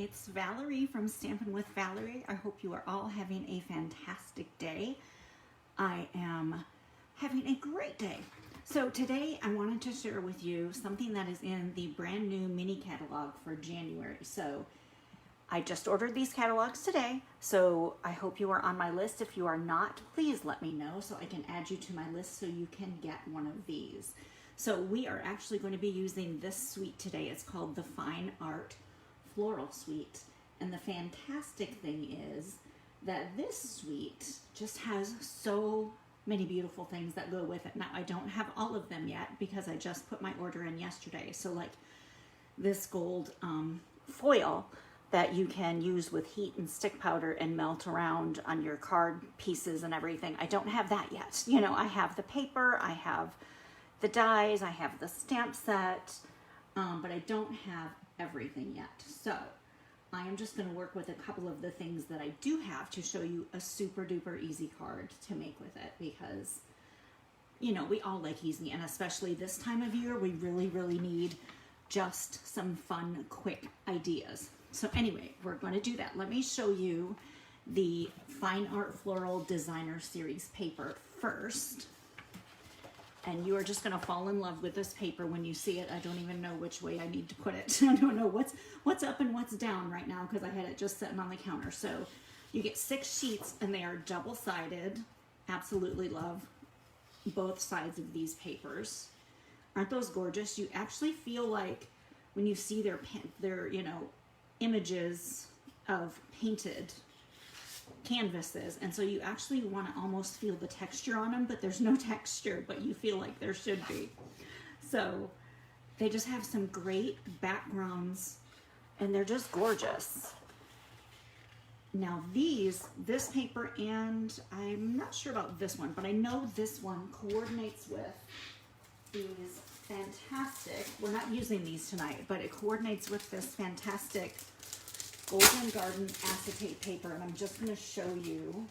it's Valerie from Stampin' with Valerie. I hope you are all having a fantastic day. I am having a great day. So today I wanted to share with you something that is in the brand new mini catalog for January. So I just ordered these catalogs today, so I hope you are on my list. If you are not, please let me know so I can add you to my list so you can get one of these. So we are actually going to be using this suite today. It's called the Fine Art Floral Suite. And the fantastic thing is that this suite just has so many beautiful things that go with it. Now, I don't have all of them yet because I just put my order in yesterday. So like this gold foil that you can use with heat and stick powder and melt around on your card pieces and everything. I don't have that yet. You know, I have the paper, I have the dies, I have the stamp set, but I don't have everything yet. So I am just going to work with a couple of the things that I do have to show you a super duper easy card to make with it, because you know, we all like easy, and especially this time of year we really need just some fun quick ideas. So anyway, we're going to do that. Let me show you the Fine Art Floral Designer Series paper first. And you are just going to fall in love with this paper when you see it. I don't even know which way I need to put it. I don't know what's up and what's down right now because I had it just sitting on the counter. So you get 6 sheets and they are double-sided. Absolutely love both sides of these papers. Aren't those gorgeous? You actually feel like when you see their you know, images of painted canvases, and so you actually want to almost feel the texture on them, but there's no texture, but you feel like there should be. So they just have some great backgrounds and they're just gorgeous. Now this paper, and I'm not sure about this one, but I know this one coordinates with these fantastic, we're not using these tonight, but it coordinates with this fantastic Golden Garden acetate paper, and I'm just going to show you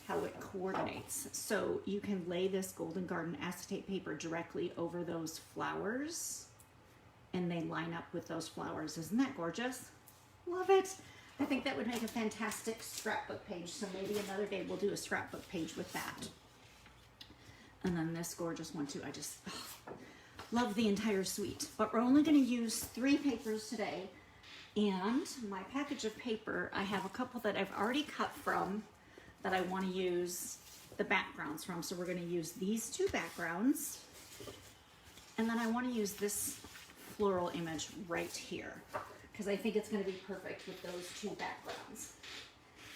how it coordinates. So you can lay this Golden Garden acetate paper directly over those flowers, and they line up with those flowers. Isn't that gorgeous? Love it. I think that would make a fantastic scrapbook page, so maybe another day we'll do a scrapbook page with that. And then this gorgeous one too. I just love the entire suite. But we're only going to use 3 papers today. And my package of paper, I have a couple that I've already cut from that I want to use the backgrounds from. So we're going to use these 2 backgrounds. And then I want to use this floral image right here because I think it's going to be perfect with those 2 backgrounds.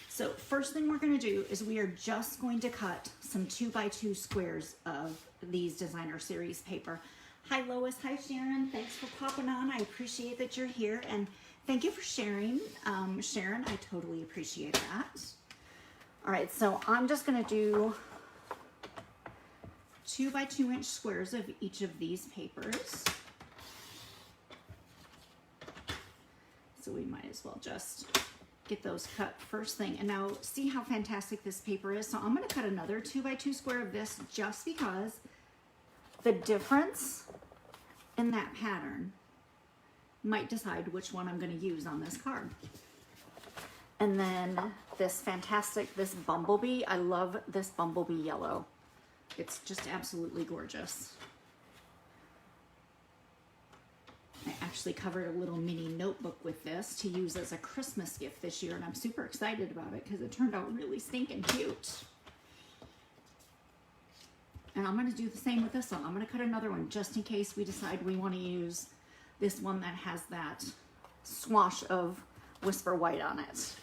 So first thing we're going to do is we are just going to cut some 2x2 squares of these Designer Series paper. Hi Lois, hi Sharon, thanks for popping on. I appreciate that you're here, and thank you for sharing. Sharon, I totally appreciate that. All right, so I'm just gonna do 2x2 inch squares of each of these papers. So we might as well just get those cut first thing. And now see how fantastic this paper is. So I'm gonna cut another 2x2 square of this just because the difference in that pattern might decide which one I'm going to use on this card. And then this fantastic, this bumblebee, I love this bumblebee yellow. It's just absolutely gorgeous. I actually covered a little mini notebook with this to use as a Christmas gift this year, and I'm super excited about it because it turned out really stinking cute. And I'm going to do the same with this one. I'm going to cut another one just in case we decide we want to use this one that has that swash of Whisper White on it.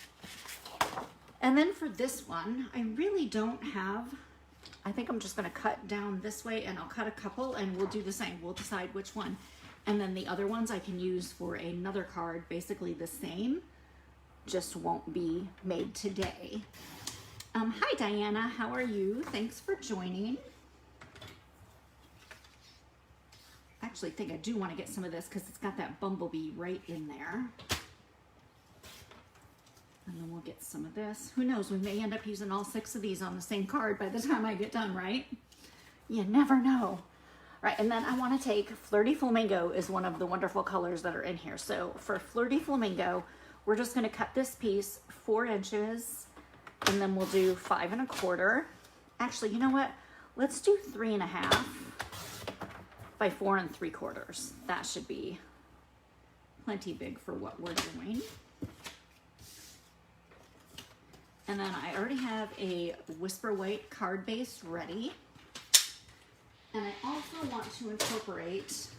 And then for this one, I really don't have, I think I'm just going to cut down this way, and I'll cut a couple and we'll do the same. We'll decide which one. And then the other ones I can use for another card, basically the same, just won't be made today. Hi Diana, how are you? Thanks for joining. I actually think I do want to get some of this because it's got that bumblebee right in there. And then we'll get some of this. Who knows, we may end up using all 6 of these on the same card by the time I get done, right? You never know. Right, and then I want to take Flirty Flamingo is one of the wonderful colors that are in here. So for Flirty Flamingo, we're just going to cut this piece 4 inches, and then we'll do 5 1/4. Actually, you know what? Let's do 3 1/2 by 4 3/4. That should be plenty big for what we're doing. And then I already have a Whisper White card base ready. And I also want to incorporate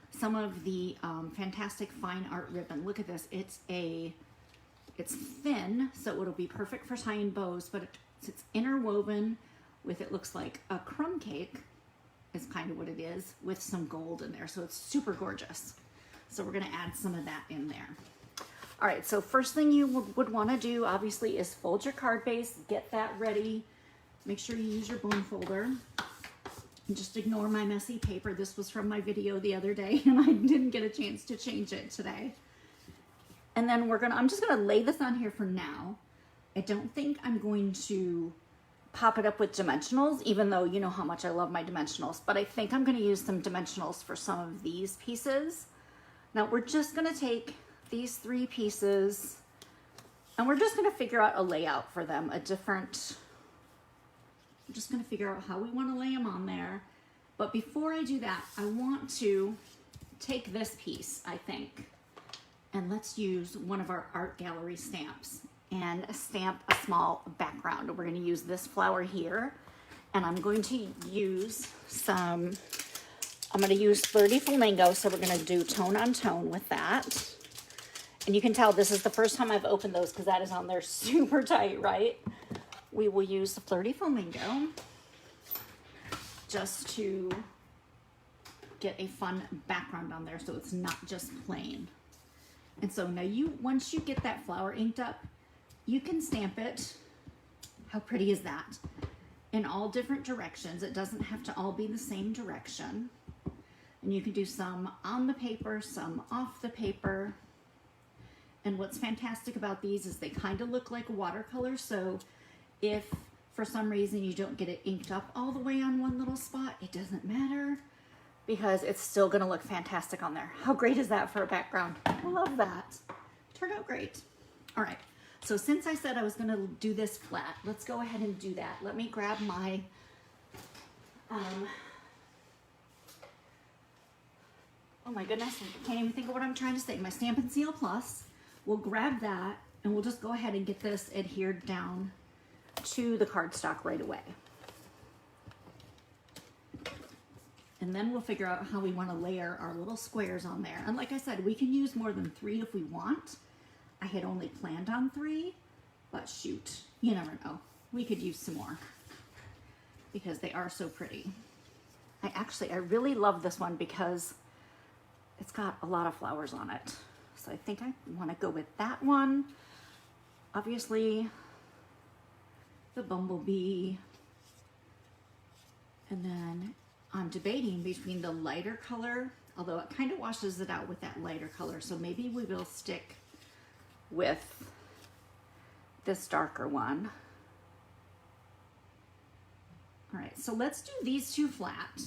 some of the fantastic fine art ribbon. Look at this. It's thin, so it'll be perfect for tying bows, but it's interwoven with, it looks like a crumb cake is kind of what it is, with some gold in there. So it's super gorgeous. So we're gonna add some of that in there. All right, so first thing you would wanna do, obviously, is fold your card base, get that ready. Make sure you use your bone folder. Just ignore my messy paper. This was from my video the other day, and I didn't get a chance to change it today. And then I'm just gonna lay this on here for now. I don't think I'm going to pop it up with dimensionals, even though you know how much I love my dimensionals, but I think I'm gonna use some dimensionals for some of these pieces. Now we're just gonna take these 3 pieces, and we're just gonna figure out a layout for them, I'm just gonna figure out how we wanna lay them on there. But before I do that, I want to take this piece, I think, and let's use one of our art gallery stamps and stamp a small background. We're gonna use this flower here, and I'm going to use I'm gonna use Flirty Flamingo, so we're gonna do tone on tone with that. And you can tell this is the first time I've opened those because that is on there super tight, right? We will use the Flirty Flamingo just to get a fun background on there so it's not just plain. And so now once you get that flower inked up, you can stamp it. How pretty is that? In all different directions. It doesn't have to all be the same direction. And you can do some on the paper, some off the paper. And what's fantastic about these is they kind of look like watercolor, so if for some reason you don't get it inked up all the way on one little spot, it doesn't matter because it's still gonna look fantastic on there. How great is that for a background? I love that. Turned out great. All right, so since I said I was gonna do this flat, let's go ahead and do that. Let me grab my, oh my goodness, I can't even think of what I'm trying to say. My Stampin' Seal Plus. We'll grab that and we'll just go ahead and get this adhered down to the cardstock right away. And then we'll figure out how we want to layer our little squares on there. And like I said, we can use more than 3 if we want. I had only planned on 3, but shoot, you never know. We could use some more because they are so pretty. I really love this one because it's got a lot of flowers on it. So I think I want to go with that one. Obviously, the bumblebee. And then I'm debating between the lighter color, although it kind of washes it out with that lighter color. So maybe we will stick with this darker one. All right, so let's do these 2 flat.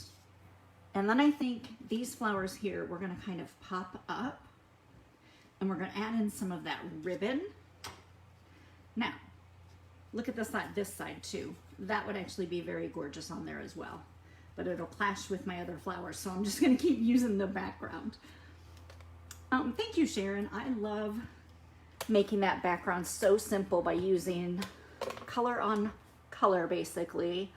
And then I think these flowers here, we're gonna kind of pop up and we're gonna add in some of that ribbon. Now, look at this side too. That would actually be very gorgeous on there as well, but it'll clash with my other flowers, so I'm just gonna keep using the background. Thank you, Sharon. I love making that background so simple by using color on color, basically.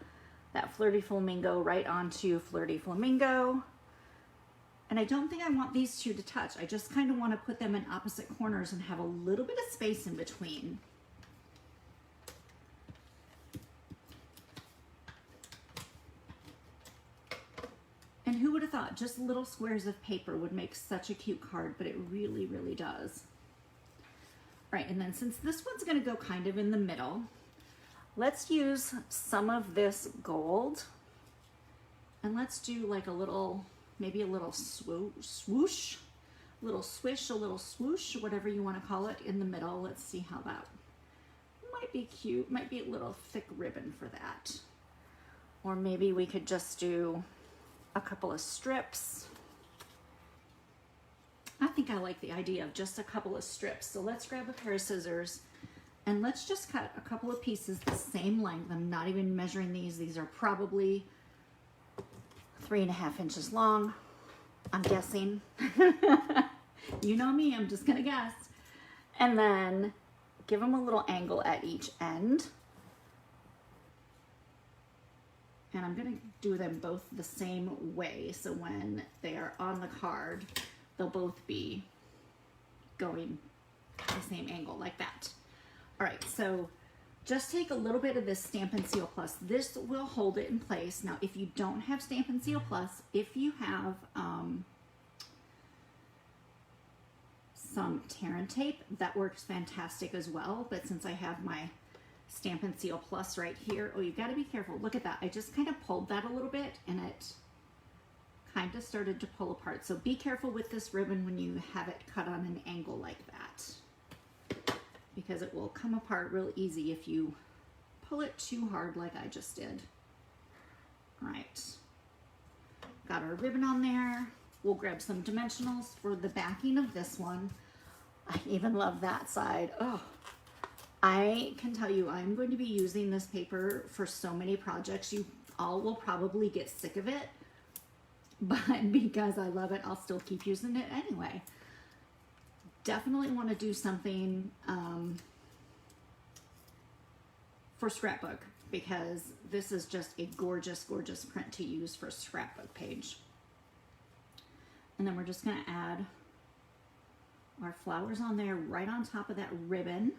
That Flirty Flamingo right onto Flirty Flamingo. And I don't think I want these 2 to touch. I just kind of want to put them in opposite corners and have a little bit of space in between. And who would have thought just little squares of paper would make such a cute card, but it really, really does. All right, and then since this one's going to go kind of in the middle, let's use some of this gold and let's do like a little, maybe a little swoosh, a little swish, a little swoosh, whatever you want to call it, in the middle. Let's see how that might be cute. Might be a little thick ribbon for that. Or maybe we could just do a couple of strips. I think I like the idea of just a couple of strips. So let's grab a pair of scissors and let's just cut a couple of pieces the same length. I'm not even measuring these. These are probably 3.5 inches long, I'm guessing. You know me, I'm just gonna guess. And then give them a little angle at each end. And I'm gonna do them both the same way. So when they are on the card, they'll both be going the same angle like that. All right, so just take a little bit of this Stampin' Seal Plus. This will hold it in place. Now, if you don't have Stampin' Seal Plus, if you have some tear and tape, that works fantastic as well. But since I have my Stampin' Seal Plus right here, oh, you've got to be careful. Look at that. I just kind of pulled that a little bit and it kind of started to pull apart. So be careful with this ribbon when you have it cut on an angle like that, because it will come apart real easy if you pull it too hard like I just did. All right, got our ribbon on there. We'll grab some dimensionals for the backing of this one. I even love that side. Oh, I can tell you I'm going to be using this paper for so many projects. You all will probably get sick of it, but because I love it, I'll still keep using it anyway. Definitely want to do something for scrapbook, because this is just a gorgeous, gorgeous print to use for a scrapbook page. And then we're just going to add our flowers on there right on top of that ribbon.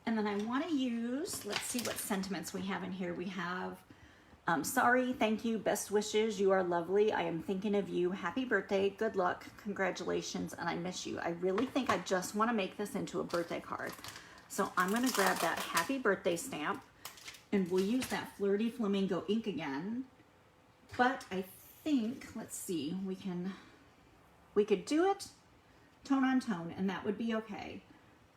And then I want to use, let's see what sentiments we have in here. We have, sorry, thank you, best wishes, you are lovely, I am thinking of you, happy birthday, good luck, congratulations, and I miss you. I really think I just want to make this into a birthday card. So I'm going to grab that happy birthday stamp, and we'll use that Flirty Flamingo ink again. But I think, let's see, we could do it tone on tone, and that would be okay.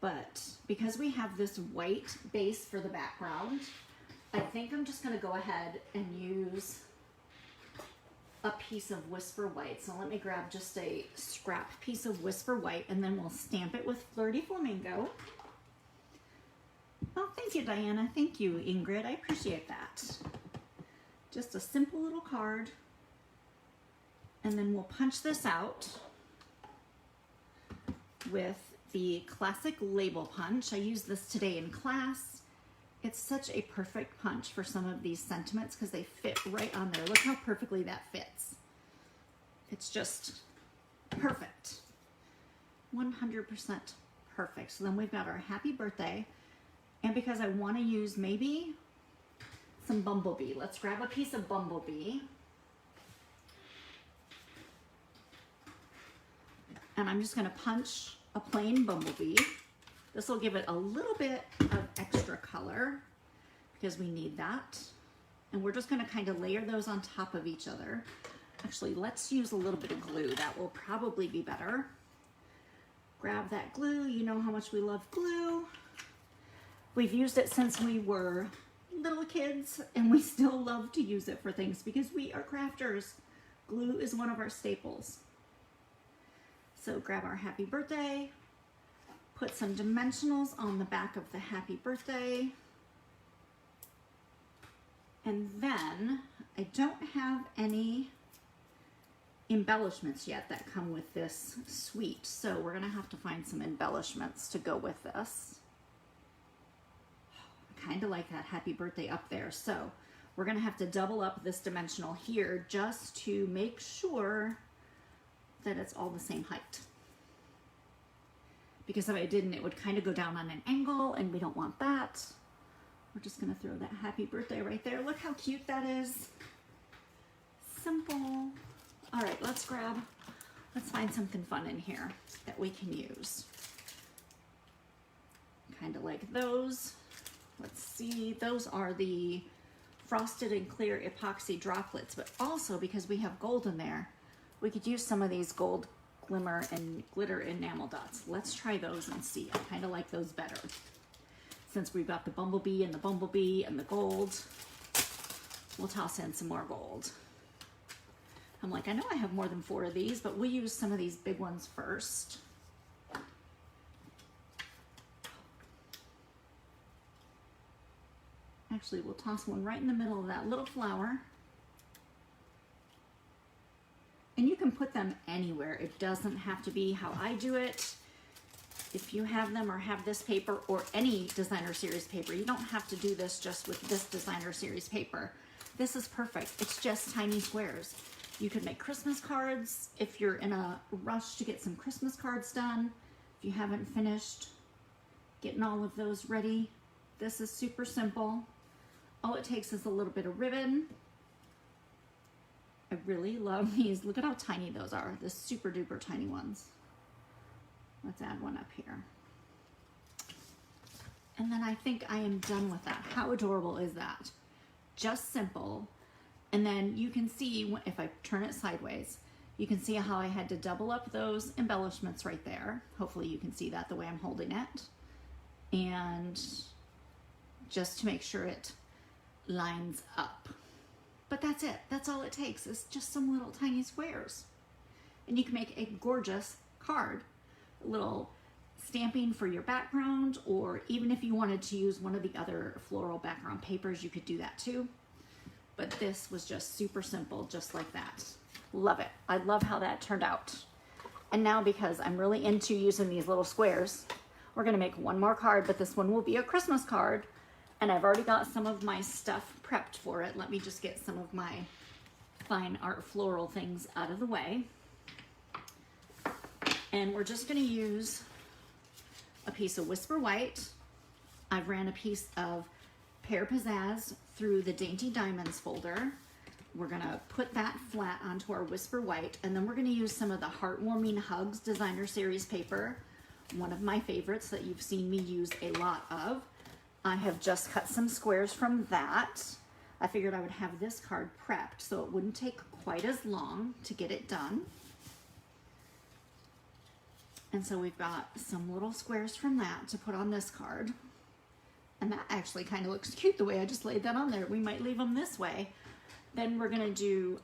But because we have this white base for the background, I think I'm just going to go ahead and use a piece of Whisper White. So let me grab just a scrap piece of Whisper White, and then we'll stamp it with Flirty Flamingo. Oh, thank you, Diana. Thank you, Ingrid. I appreciate that. Just a simple little card. And then we'll punch this out with the classic label punch. I used this today in class. It's such a perfect punch for some of these sentiments because they fit right on there. Look how perfectly that fits. It's just perfect. 100% perfect. So then we've got our happy birthday. And because I want to use maybe some bumblebee, let's grab a piece of bumblebee. And I'm just going to punch a plain bumblebee. This will give it a little bit of extra color because we need that. And we're just going to kind of layer those on top of each other. Actually, let's use a little bit of glue. That will probably be better. Grab that glue. You know how much we love glue. We've used it since we were little kids, and we still love to use it for things because we are crafters. Glue is one of our staples. So grab our happy birthday, put some dimensionals on the back of the happy birthday, and then I don't have any embellishments yet that come with this suite, so we're gonna have to find some embellishments to go with this. I kind of like that happy birthday up there, so we're gonna have to double up this dimensional here just to make sure that it's all the same height. Because if I didn't, it would kind of go down on an angle, and we don't want that. We're just gonna throw that happy birthday right there. Look how cute that is. Simple. All right, let's find something fun in here that we can use. Kind of like those. Let's see, those are the frosted and clear epoxy droplets, but also because we have gold in there, we could use some of these gold glimmer and glitter enamel dots. Let's try those and see. I kind of like those better. since we've got the bumblebee and the gold, we'll toss in some more gold. I'm like, I know I have more than 4 of these, but we'll use some of these big ones first. Actually, we'll toss one right in the middle of that little flower. And you can put them anywhere. It doesn't have to be how I do it. If you have them or have this paper or any designer series paper, you don't have to do this just with this designer series paper. This is perfect. It's just tiny squares. You could make Christmas cards if you're in a rush to get some Christmas cards done. If you haven't finished getting all of those ready, this is super simple. All it takes is a little bit of ribbon. I really love these. Look at how tiny those are, the super duper tiny ones. Let's add one up here. And then I think I am done with that. How adorable is that? Just simple. And then you can see, if I turn it sideways, you can see how I had to double up those embellishments right there. Hopefully you can see that the way I'm holding it. And just to make sure it lines up. But that's it. That's all it takes, is just some little tiny squares. And you can make a gorgeous card. A little stamping for your background, or even if you wanted to use one of the other floral background papers, you could do that too. But this was just super simple, just like that. Love it. I love how that turned out. And now, because I'm really into using these little squares, we're gonna make one more card, but this one will be a Christmas card. And I've already got some of my stuff prepped for it. Let me just get some of my fine art floral things out of the way. And we're just gonna use a piece of Whisper White. I've ran a piece of Pear Pizzazz through the Dainty Diamonds folder. We're gonna put that flat onto our Whisper White, and then we're gonna use some of the Heartwarming Hugs designer series paper, one of my favorites that you've seen me use a lot of. I have just cut some squares from that. I figured I would have this card prepped so it wouldn't take quite as long to get it done. And so we've got some little squares from that to put on this card. And that actually kind of looks cute the way I just laid that on there. We might leave them this way. Then we're gonna do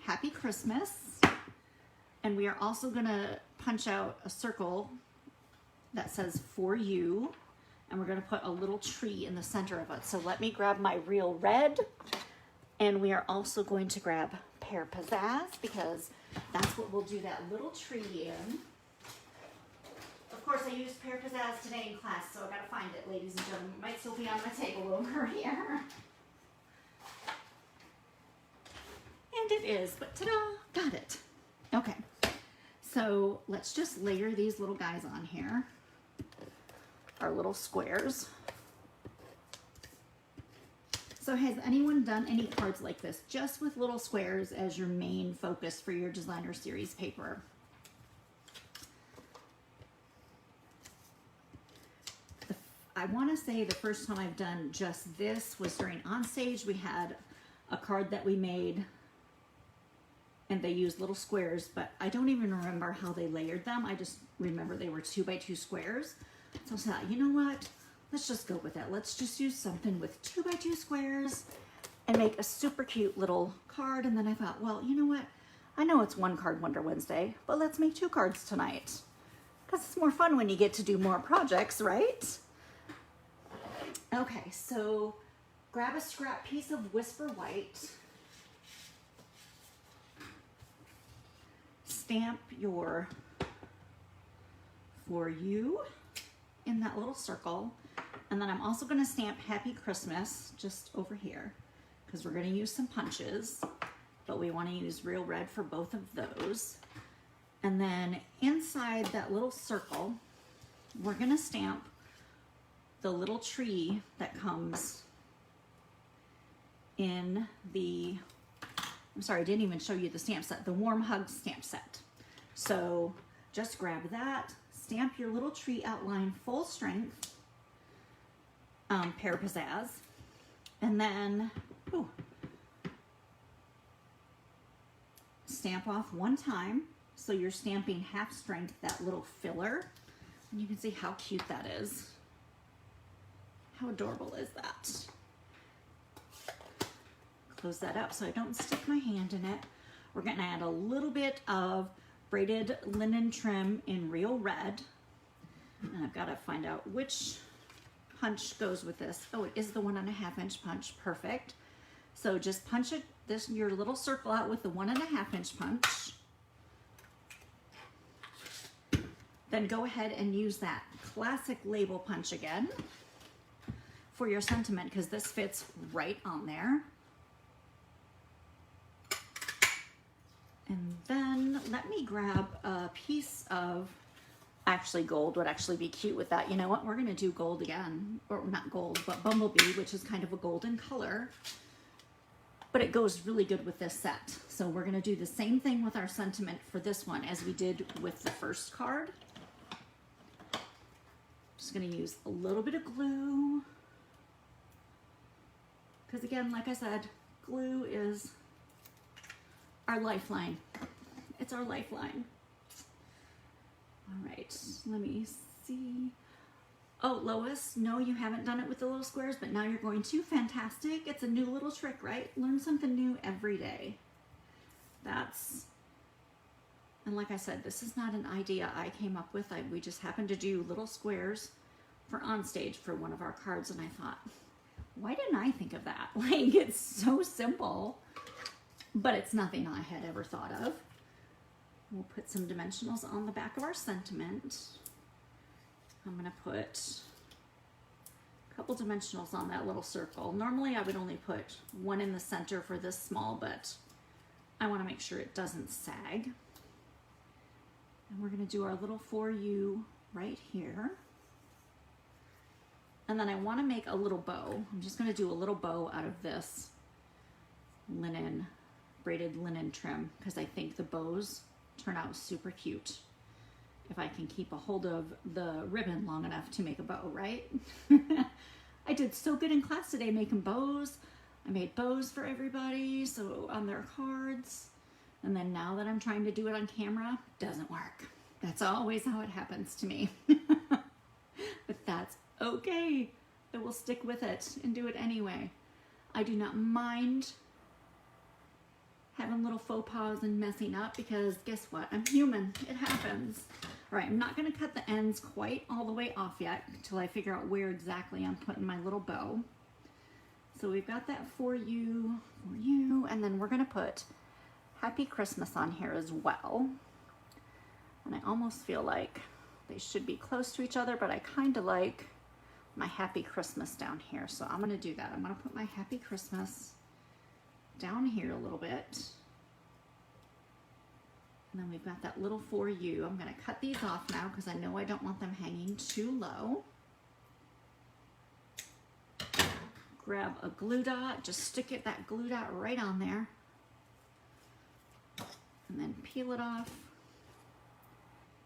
Happy Christmas. And we are also gonna punch out a circle that says For You. And we're gonna put a little tree in the center of it. So let me grab my Real Red. And we are also going to grab Pear Pizzazz, because that's what we'll do that little tree in. Of course, I used Pear Pizzazz today in class, so I gotta find it, ladies and gentlemen. It might still be on my table over here. And it is, but ta-da, got it. Okay, so let's just layer these little guys on here. Our little squares. So has anyone done any cards like this, just with little squares as your main focus for your designer series paper? I want to say the first time I've done just this was during On Stage. We had a card that we made and they used little squares, but I don't even remember how they layered them. I just remember they were 2x2 squares. So I thought, you know what? Let's just go with that. Let's just use something with 2x2 squares and make a super cute little card. And then I thought, well, you know what? I know it's one card Wonder Wednesday, but let's make 2 cards tonight. Because it's more fun when you get to do more projects, right? Okay, so grab a scrap piece of Whisper White. Stamp your For You in that little circle. And then I'm also going to stamp Happy Christmas just over here, because we're going to use some punches, but we want to use Real Red for both of those. And then inside that little circle, we're going to stamp the little tree that comes in the, I'm sorry, I didn't even show you the stamp set, the Warm Hug stamp set. So just grab that, stamp your little tree outline full strength, Pear Pizzazz, and then stamp off one time. So you're stamping half strength that little filler, and you can see how cute that is. How adorable is that? Close that up so I don't stick my hand in it. We're going to add a little bit of braided linen trim in Real Red. And I've got to find out which punch goes with this. Oh, it is the 1.5 inch punch. Perfect. So just punch it, your little circle out with the 1.5 inch punch. Then go ahead and use that classic label punch again for your sentiment, because this fits right on there. And then let me grab a piece of, actually gold would actually be cute with that. You know what, we're gonna do gold again, or not gold, but bumblebee, which is kind of a golden color, but it goes really good with this set. So we're gonna do the same thing with our sentiment for this one as we did with the first card. Just gonna use a little bit of glue, because again, like I said, glue is our lifeline. It's our lifeline. All right, let me see. Oh, Lois, no, you haven't done it with the little squares, but now you're going to. Fantastic. It's a new little trick, right? Learn something new every day. And like I said, this is not an idea I came up with. We just happened to do little squares for on stage for one of our cards, and I thought, why didn't I think of that? Like, it's so simple, but it's nothing I had ever thought of. We'll put some dimensionals on the back of our sentiment. I'm gonna put a couple dimensionals on that little circle. Normally I would only put one in the center for this small, but I wanna make sure it doesn't sag. And we're gonna do our little for you right here. And then I wanna make a little bow. I'm just gonna do a little bow out of this linen, braided linen trim, because I think the bows turn out super cute if I can keep a hold of the ribbon long enough to make a bow, right? I did so good in class today making bows. I made bows for everybody, so on their cards. And then now that I'm trying to do it on camera, doesn't work. That's always how it happens to me. But that's okay. I will stick with it and do it anyway. I do not mind having little faux pas and messing up, because guess what? I'm human. It happens. All right, I'm not going to cut the ends quite all the way off yet until I figure out where exactly I'm putting my little bow. So we've got that for you, and then we're going to put Happy Christmas on here as well. And I almost feel like they should be close to each other, but I kind of like my Happy Christmas down here. So I'm going to do that. I'm going to put my Happy Christmas down here a little bit. And then we've got that little for you. I'm going to cut these off now because I know I don't want them hanging too low. Grab a glue dot, just stick that glue dot right on there. And then peel it off.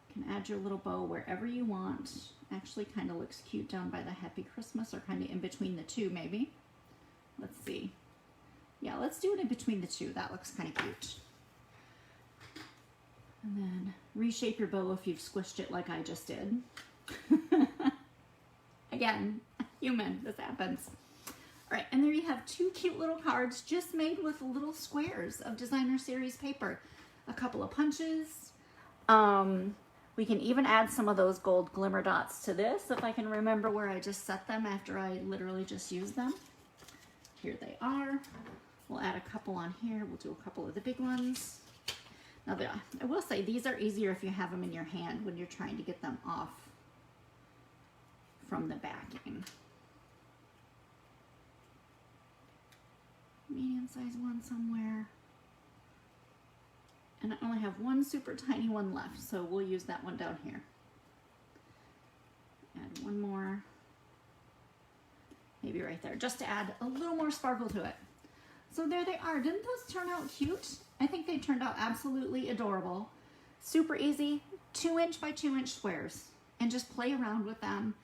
You can add your little bow wherever you want. Actually kind of looks cute down by the Happy Christmas, or kind of in between the two maybe. Let's see. Yeah, let's do it in between the two. That looks kind of cute. And then reshape your bow if you've squished it like I just did. Again, human, this happens. All right, and there you have two cute little cards just made with little squares of designer series paper. A couple of punches. We can even add some of those gold glimmer dots to this if I can remember where I just set them after I literally just used them. Here they are. We'll add a couple on here. We'll do a couple of the big ones. Now, I will say these are easier if you have them in your hand when you're trying to get them off from the backing. Medium-sized one somewhere. And I only have one super tiny one left, so we'll use that one down here. Add one more. Maybe right there, just to add a little more sparkle to it. So there they are. Didn't those turn out cute? I think they turned out absolutely adorable. Super easy, 2-inch by 2-inch squares. And just play around with them.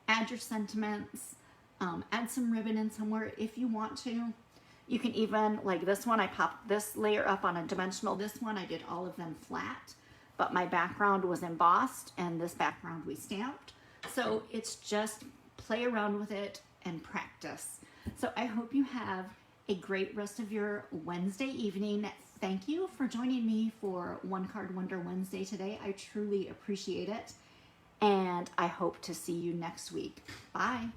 Add your sentiments. Add some ribbon in somewhere if you want to. You can even, like this one, I popped this layer up on a dimensional. This one, I did all of them flat. But my background was embossed, and this background we stamped. So it's just play around with it. and practice. So I hope you have a great rest of your Wednesday evening. Thank you for joining me for One Card Wonder Wednesday today. I truly appreciate it. And I hope to see you next week. Bye.